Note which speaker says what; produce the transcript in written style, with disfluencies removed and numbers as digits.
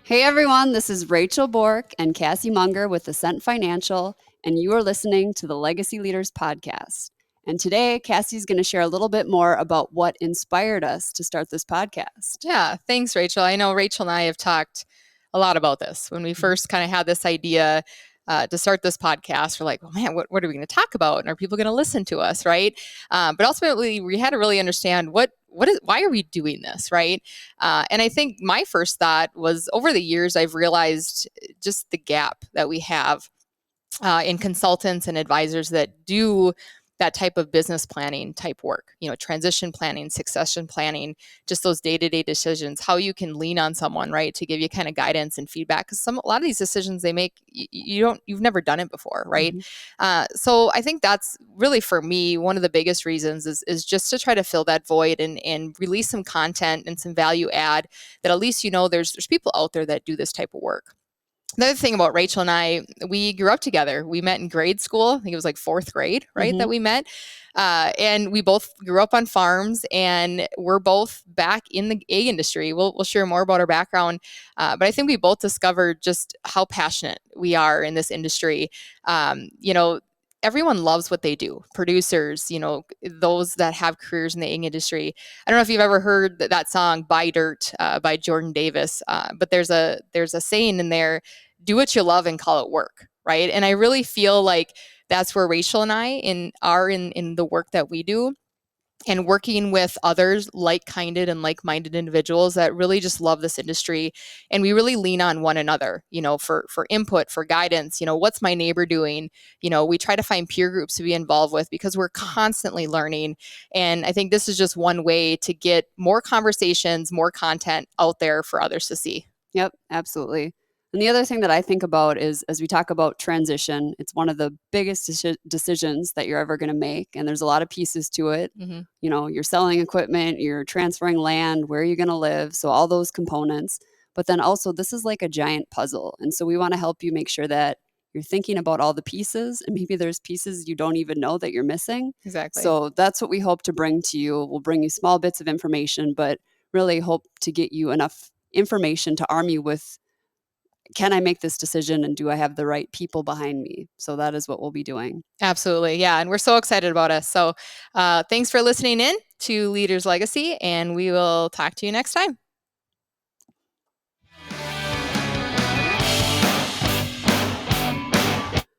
Speaker 1: Hey everyone, this is Rachel Bork and Cassie Munger with Ascent Financial, and you are listening to the Legacy Leaders Podcast. And today, Cassie's going to share a little bit more about what inspired us to start this podcast.
Speaker 2: Yeah, thanks, Rachel. I know Rachel and I have talked a lot about this. When we first kind of had this idea to start this podcast, we're like, oh man, what are we going to talk about? And are people going to listen to us, right? But ultimately, we had to really understand why are we doing this, right? And I think my first thought was over the years, I've realized just the gap that we have in consultants and advisors that do that type of business planning type work, transition planning, succession planning, just those day-to-day decisions, how you can lean on someone, right, to give you kind of guidance and feedback. Because a lot of these decisions they make, you've never done it before, right? So I think that's really, for me, one of the biggest reasons is just to try to fill that void and release some content and some value add that at least, there's people out there that do this type of work. The other thing about Rachel and I, we grew up together. We met in grade school. I think it was like fourth grade, right, that we met. And we both grew up on farms, and we're both back in the egg industry. We'll share more about our background. But I think we both discovered just how passionate we are in this industry. Everyone loves what they do. Producers, those that have careers in the egg industry. I don't know if you've ever heard that song "Buy Dirt" by Jordan Davis, but there's a saying in there: "Do what you love and call it work." Right? And I really feel like that's where Rachel and I are in the work that we do, and working with others like-kinded and like-minded individuals that really just love this industry. And we really lean on one another, for input, for guidance. What's my neighbor doing? We try to find peer groups to be involved with because we're constantly learning. And I think this is just one way to get more conversations, more content out there for others to see.
Speaker 1: Yep, absolutely. And the other thing that I think about is, as we talk about transition, it's one of the biggest decisions that you're ever going to make. And there's a lot of pieces to it. You're selling equipment, you're transferring land, where are you going to live? So all those components. But then also, this is like a giant puzzle. And so we want to help you make sure that you're thinking about all the pieces. And maybe there's pieces you don't even know that you're missing.
Speaker 2: Exactly.
Speaker 1: So that's what we hope to bring to you. We'll bring you small bits of information, but really hope to get you enough information to arm you with, can I make this decision and do I have the right people behind me? So that is what we'll be doing.
Speaker 2: Absolutely. Yeah. And we're so excited about us. So thanks for listening in to Leaders Legacy, and we will talk to you next time.